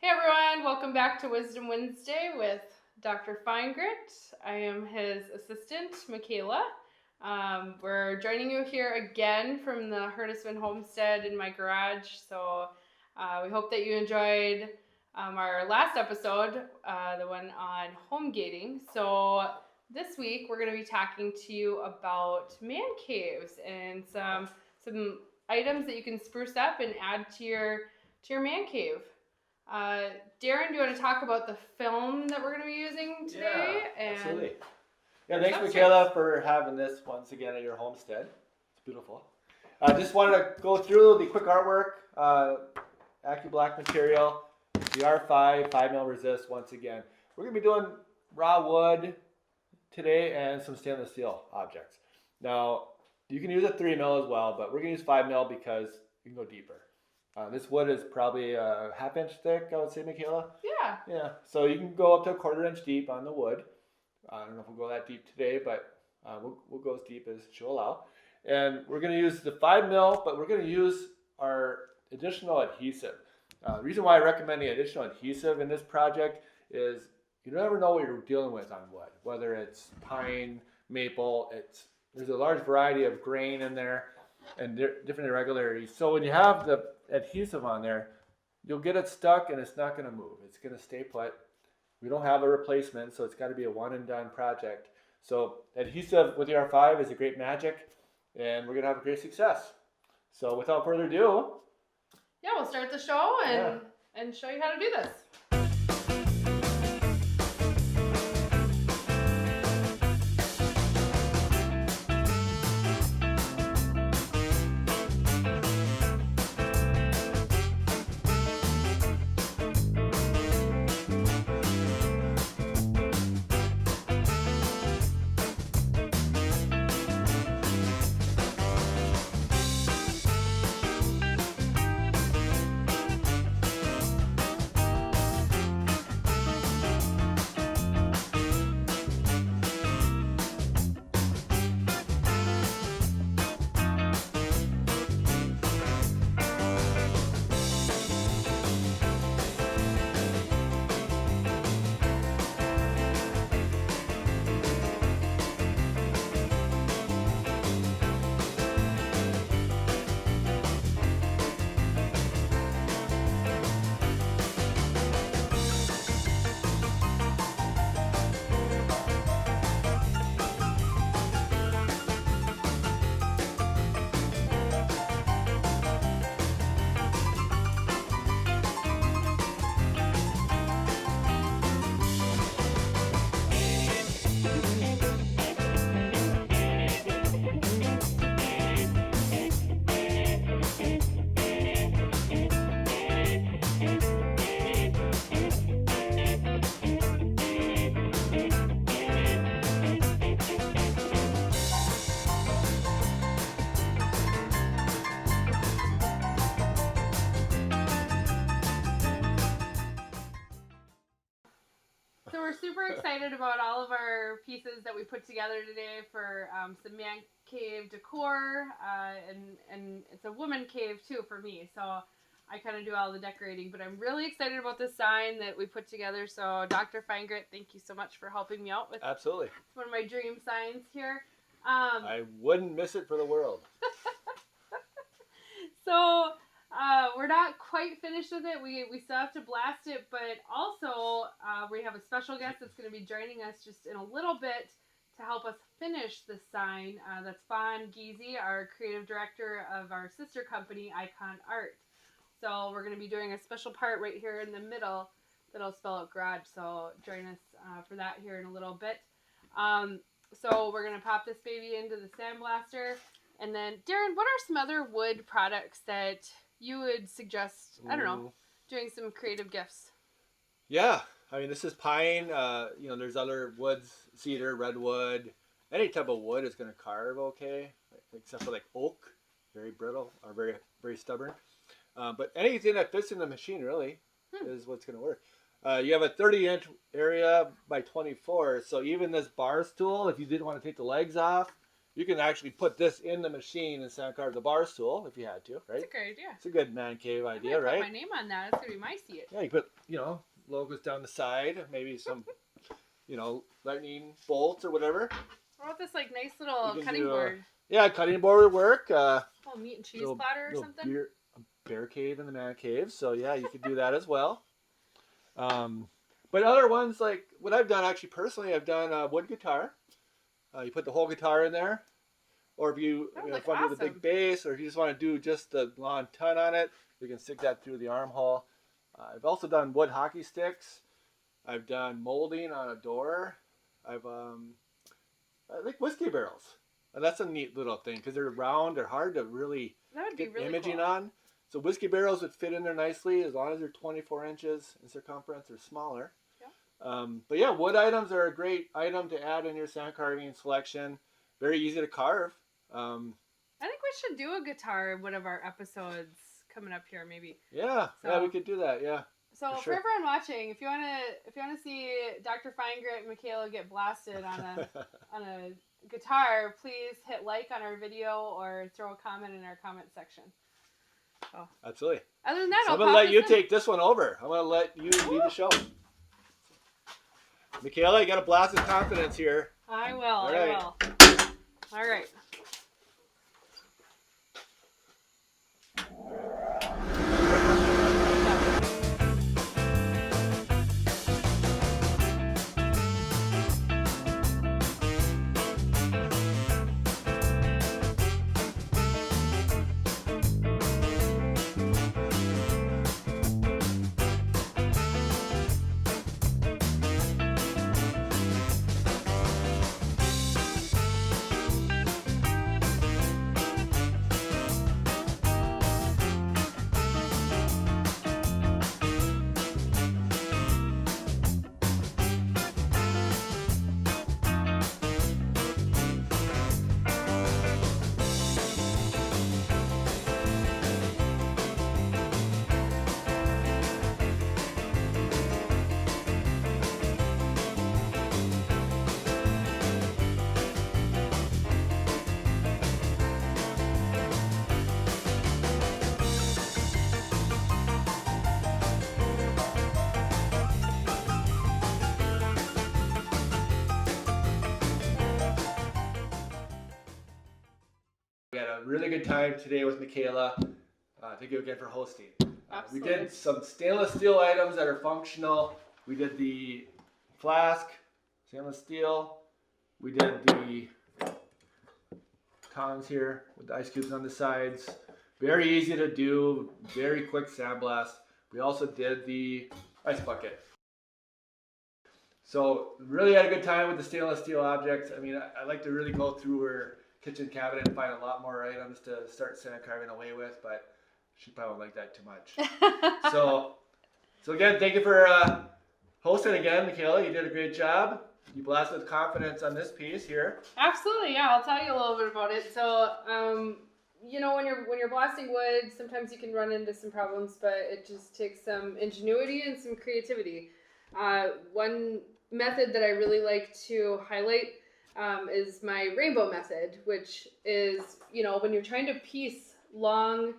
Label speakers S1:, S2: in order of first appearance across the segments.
S1: Hey everyone, welcome back to Wisdom Wednesday with Dr. Finegrit. I am his assistant, Mikaela. We're joining you here again from the Herdisman Homestead in my garage. So we hope that you enjoyed our last episode, the one on home gating. So this week we're going to be talking to you about man caves and some items that you can spruce up and add to your man cave. Uh, Darren, do you want to talk about the film that we're going to be using today?
S2: Yeah, absolutely. Yeah,
S1: our
S2: thanks,
S1: substrates?
S2: Mikaela, for having this once again at your homestead. It's beautiful. I just wanted to go through the quick artwork. AccuBlack material, the R5, 5mm resist once again. We're going to be doing raw wood today and some stainless steel objects. Now, you can use a 3mm as well, but we're going to use 5mm because you can go deeper. This wood is probably a ½ inch thick, I would say, Mikaela.
S1: Yeah.
S2: Yeah, so you can go up to a 1/4 inch deep on the wood. I don't know if we'll go that deep today, but we'll go as deep as she'll allow. And we're going to use the 5mm, but we're going to use our additional adhesive. The reason why I recommend the additional adhesive in this project is you never know what you're dealing with on wood, whether it's pine, maple. There's a large variety of grain in there and different irregularities. So when you have the adhesive on there, you'll get it stuck and it's not going to move. It's going to stay put. We don't have a replacement, so it's got to be a one and done project. So adhesive with the R5 is a great magic, and we're going to have a great success. So without further ado,
S1: Yeah, we'll start the show and show you how to do this. So we're super excited about all of our pieces that we put together today for some man cave decor, and it's a woman cave too for me. So I kind of do all the decorating, but I'm really excited about this sign that we put together. So Dr. Finegrit, thank you so much for helping me out with.
S2: absolutely.
S1: It's one of my dream signs here.
S2: I wouldn't miss it for the world.
S1: So we're not quite finished with it. We still have to blast it, but also we have a special guest that's going to be joining us just in a little bit to help us finish this sign. That's Fawn Giese, our creative director of our sister company, IKONART. So we're going to be doing a special part right here in the middle that'll spell out garage. So join us for that here in a little bit. So we're going to pop this baby into the sandblaster. And then, Darren, what are some other wood products that you would suggest, I don't know, doing some creative gifts?
S2: Yeah, I mean, this is pine. There's other woods, cedar, redwood. Any type of wood is going to carve okay, except for like oak, very brittle or very, very stubborn. But anything that fits in the machine really is what's going to work. You have a 30-inch area by 24, so even this bar stool, if you didn't want to take the legs off, you can actually put this in the machine and sand carve the bar stool if you had to, right?
S1: That's a great idea.
S2: It's a good man cave idea,
S1: I'm gonna
S2: right?
S1: put my name on that. It's gonna be my seat.
S2: Yeah, you put, you know, logos down the side, maybe some, you know, lightning bolts or whatever.
S1: What about this like nice little
S2: You can
S1: cutting
S2: do,
S1: board?
S2: Yeah, cutting board would work.
S1: Oh, meat and cheese platter or something.
S2: Bear cave in the man cave. So yeah, you could do that as well. But other ones like what I've done actually personally, I've done a wood guitar. You put the whole guitar in there, or if you,
S1: That would
S2: you know,
S1: look
S2: if you want to do the
S1: awesome.
S2: big bass, or if you just want to do just the lawn ton on it, you can stick that through the armhole. I've also done wood hockey sticks. I've done molding on a door. I like whiskey barrels. And that's a neat little thing because they're round. They're hard to really
S1: That would be
S2: get
S1: really
S2: imaging
S1: cool.
S2: on. So whiskey barrels would fit in there nicely as long as they're 24 inches in circumference or smaller.
S1: Yeah.
S2: But yeah, wood items are a great item to add in your sand carving selection. Very easy to carve.
S1: I think we should do a guitar in one of our episodes coming up here, maybe.
S2: Yeah, we could do that. Yeah.
S1: So
S2: for
S1: for everyone watching, if you wanna see Dr. Finegrit and Mikaela get blasted on a guitar, please hit like on our video or throw a comment in our comment section. Oh.
S2: Absolutely.
S1: Other than that,
S2: I'm gonna let you take this one over. I'm gonna let you lead the show. Mikaela, you got a blast of confidence here.
S1: I will. I will. All right.
S2: We had a really good time today with Mikaela. Thank you again for hosting. We did some stainless steel items that are functional. We did the flask, stainless steel. We did the tongs here with the ice cubes on the sides. Very easy to do, very quick sandblast. We also did the ice bucket. So really had a good time with the stainless steel objects. I mean, I like to really go through her kitchen cabinet and find a lot more items to start sand carving away with, but she probably won't like that too much. So again, thank you for hosting again, Mikaela. You did a great job. You blasted with confidence on this piece here.
S1: Absolutely, yeah. I'll tell you a little bit about it. So, you know, when you're blasting wood, sometimes you can run into some problems, but it just takes some ingenuity and some creativity. One method that I really like to highlight is my rainbow method, which is, you know, when you're trying to piece long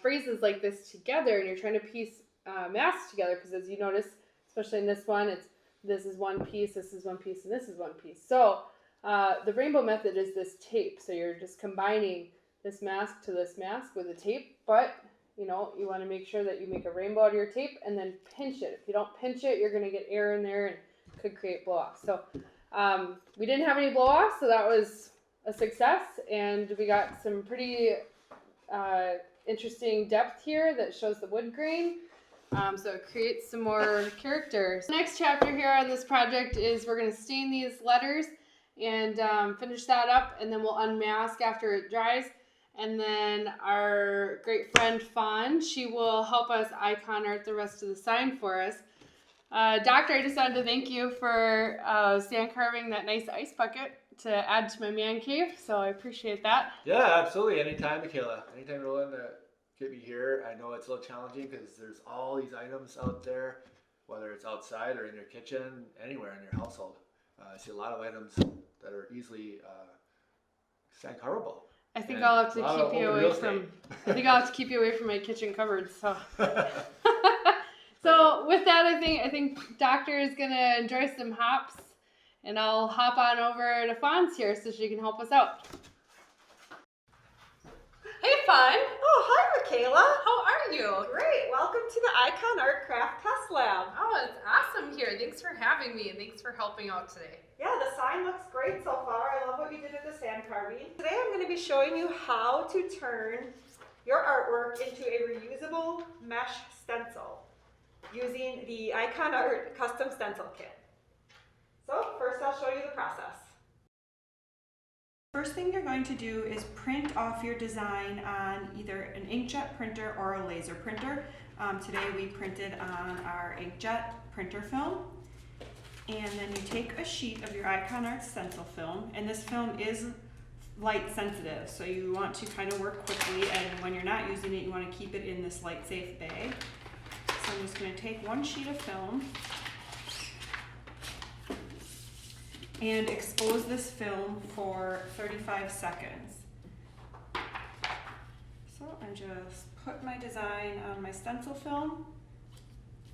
S1: phrases like this together and you're trying to piece masks together, because as you notice, especially in this one, this is one piece, this is one piece, and this is one piece. So the rainbow method is this tape. So you're just combining this mask to this mask with a tape, but you know, you want to make sure that you make a rainbow out of your tape and then pinch it. If you don't pinch it, you're going to get air in there and could create blow-offs. So we didn't have any blow-offs, so that was a success, and we got some pretty interesting depth here that shows the wood grain. So it creates some more character. The next chapter here on this project is we're going to stain these letters and finish that up, and then we'll unmask after it dries. And then our great friend Fawn, she will help us icon art the rest of the sign for us. Doctor, I just wanted to thank you for sand carving that nice ice bucket to add to my man cave, so I appreciate that.
S2: Yeah, absolutely. Anytime, Mikaela. Anytime you're willing to get me here. I know it's a little challenging because there's all these items out there, whether it's outside or in your kitchen, anywhere in your household. I see a lot of items that are easily sandcarable.
S1: I think
S2: And
S1: I'll have to
S2: a lot of
S1: keep you
S2: open
S1: away
S2: real
S1: from.
S2: estate.
S1: I think I'll have to keep you away from my kitchen cupboards. So. So with that, I think Doctor is gonna enjoy some hops, and I'll hop on over to Fawn's here so she can help us out. Hey, Fawn.
S3: Oh, hi, Mikaela.
S1: How are you?
S3: Great. Welcome to the IKONART Craft Test Lab.
S1: Oh, it's awesome here. Thanks for having me, and thanks for helping out today.
S3: Yeah, the sign looks great so far. I love what you did with the sand carving. Today I'm going to be showing you how to turn your artwork into a reusable mesh stencil using the IKONART Custom Stencil Kit. So first I'll show you the process. First thing you're going to do is print off your design on either an inkjet printer or a laser printer. Today we printed on our inkjet printer film. And then you take a sheet of your IKONART stencil film, and this film is light sensitive, so you want to kind of work quickly, and when you're not using it, you want to keep it in this light safe bag. So I'm just going to take one sheet of film and expose this film for 35 seconds. So I just put my design on my stencil film.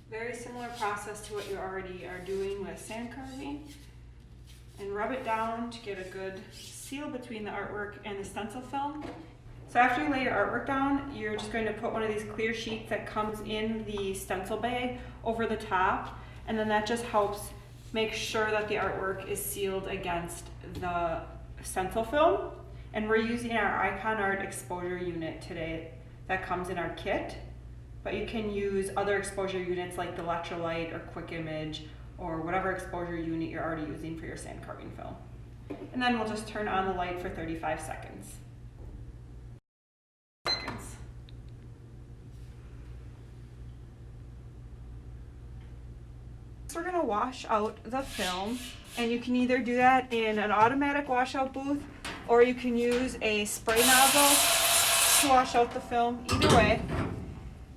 S3: Very similar process to what you already are doing with sand carving. And rub it down to get a good seal between the artwork and the stencil film. So after you lay your artwork down, you're just going to put one of these clear sheets that comes in the stencil bag over the top, and then that just helps make sure that the artwork is sealed against the stencil film. And we're using our IKONART exposure unit today that comes in our kit, but you can use other exposure units like the Electrolyte or Quick Image or whatever exposure unit you're already using for your sand carving film. And then we'll just turn on the light for 35 seconds. So we're going to wash out the film, and you can either do that in an automatic washout booth or you can use a spray nozzle to wash out the film. Either way,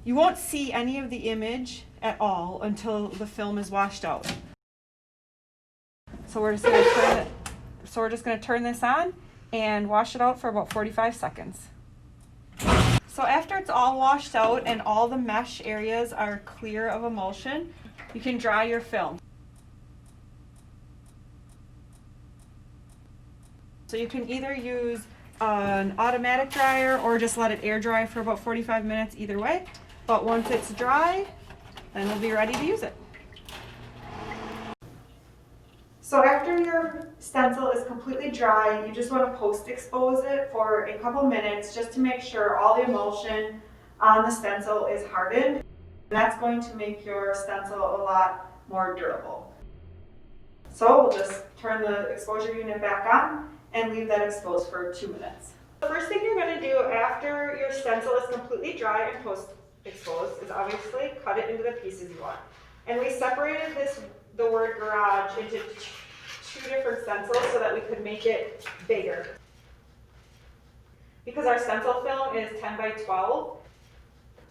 S3: you won't see any of the image at all until the film is washed out. So we're just going to turn this on and wash it out for about 45 seconds. So after it's all washed out and all the mesh areas are clear of emulsion, you can dry your film. So you can either use an automatic dryer or just let it air dry for about 45 minutes, either way. But once it's dry, then we'll be ready to use it. So after your stencil is completely dry, you just want to post-expose it for a couple minutes just to make sure all the emulsion on the stencil is hardened. And that's going to make your stencil a lot more durable. So we'll just turn the exposure unit back on and leave that exposed for 2 minutes. The first thing you're going to do after your stencil is completely dry and post-exposed is obviously cut it into the pieces you want. And we separated the word garage into 2 different stencils so that we could make it bigger. Because our stencil film is 10 by 12,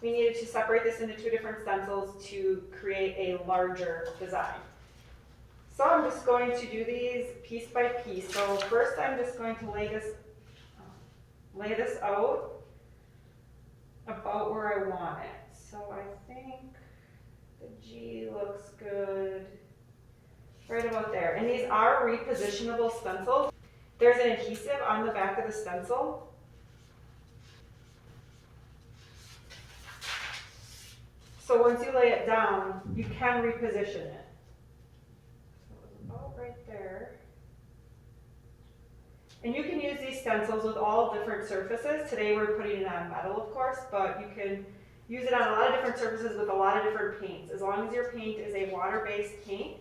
S3: we needed to separate this into 2 different stencils to create a larger design. So I'm just going to do these piece by piece. So first I'm just going to lay this out about where I want it. So I think the G looks good right about there. And these are repositionable stencils. There's an adhesive on the back of the stencil. So once you lay it down, you can reposition it. So it's about right there. And you can use these stencils with all different surfaces. Today we're putting it on metal, of course, but you can use it on a lot of different surfaces with a lot of different paints. As long as your paint is a water-based paint,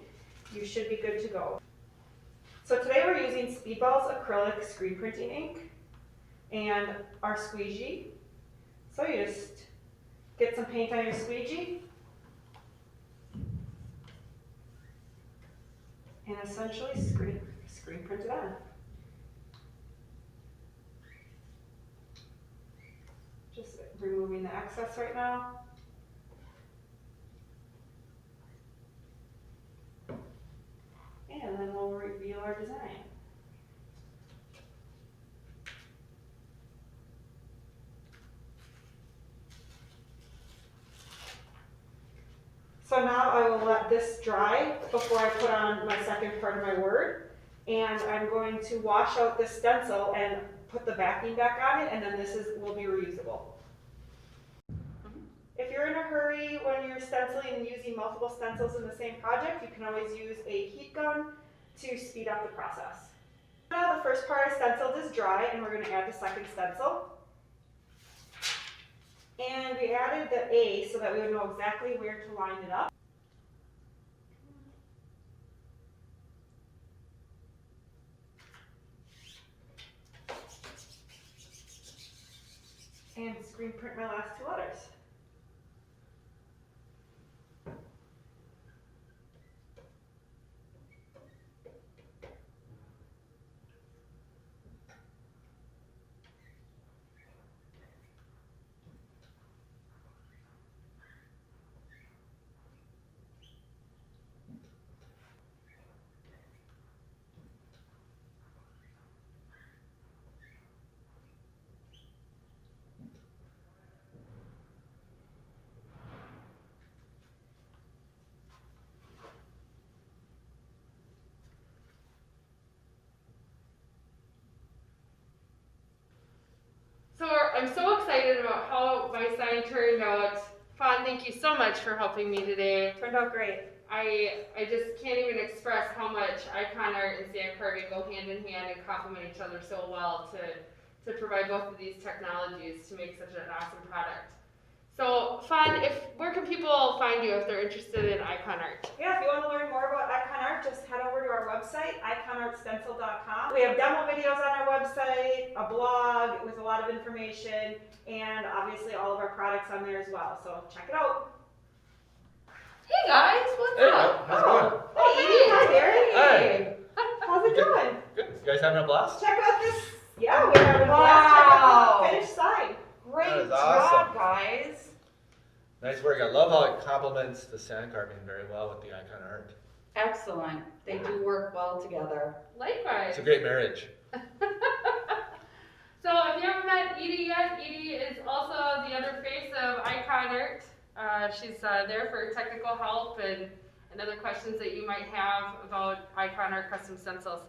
S3: you should be good to go. So today we're using Speedball's acrylic screen printing ink and our squeegee. So you just get some paint on your squeegee and essentially screen print it on. Just removing the excess right now. And then we'll reveal our design. So now I will let this dry before I put on my second part of my word. And I'm going to wash out this stencil and put the backing back on it, and then will be reusable. If you're in a hurry when you're stenciling and using multiple stencils in the same project, you can always use a heat gun to speed up the process. Now the first part I stenciled is dry, and we're going to add the second stencil. And we added the A so that we would know exactly where to line it up. And screen print my last two letters.
S1: So I'm so excited about how my sign turned out. Fawn, thank you so much for helping me today.
S3: Turned out great.
S1: I just can't even express how much IKONART and sand carving go hand in hand and complement each other so well to provide both of these technologies to make such an awesome product. So Fawn, where can people find you if they're interested in IKONART?
S3: Yeah, if you want to learn more about IKONART, just head over to our website, ikonartstencil.com. We have demo videos on our website, a blog with a lot of information, and obviously all of our products on there as well. So check it out.
S4: Hey guys, what's up?
S2: How's it going?
S3: Hey, Edie, hi there.
S2: Hi.
S3: How's it going?
S2: Good. You guys having a blast?
S3: Check out this. Yeah, we're having a blast.
S4: Wow.
S3: Check out the finished sign.
S4: Great
S2: That is
S4: job,
S2: awesome.
S4: guys.
S2: Nice work. I love how it complements the sand carving very well with the IKONART.
S4: Excellent. They do work well together.
S1: Likewise.
S2: It's a great marriage.
S1: So if you haven't met Edie yet, Edie is also the other face of IKONART. She's there for technical help and other questions that you might have about IKONART custom stencils.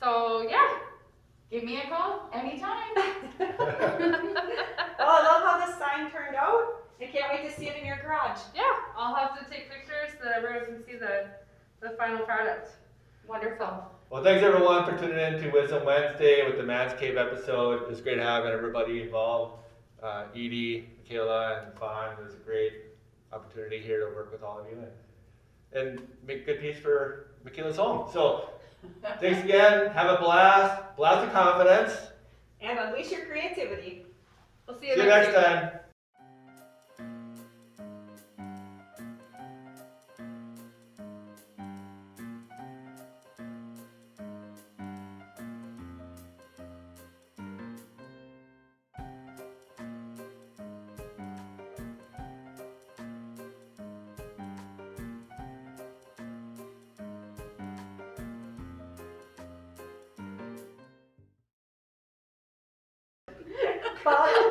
S1: So yeah.
S4: Give me a call anytime.
S3: Well, I love how this sign turned out. I can't wait to see it in your garage.
S1: Yeah, I'll have to take pictures so that everyone can see the final product.
S4: Wonderful.
S2: Well, thanks everyone for tuning in to Wisdom Wednesday with the Mancave episode. It was great having everybody involved. Edie, Mikaela, and Fawn. It was a great opportunity here to work with all of you and make a good piece for Mikaela's home. So thanks again. Have a blast of confidence.
S3: And unleash your creativity.
S1: We'll see you
S2: See you next time.
S3: Bye.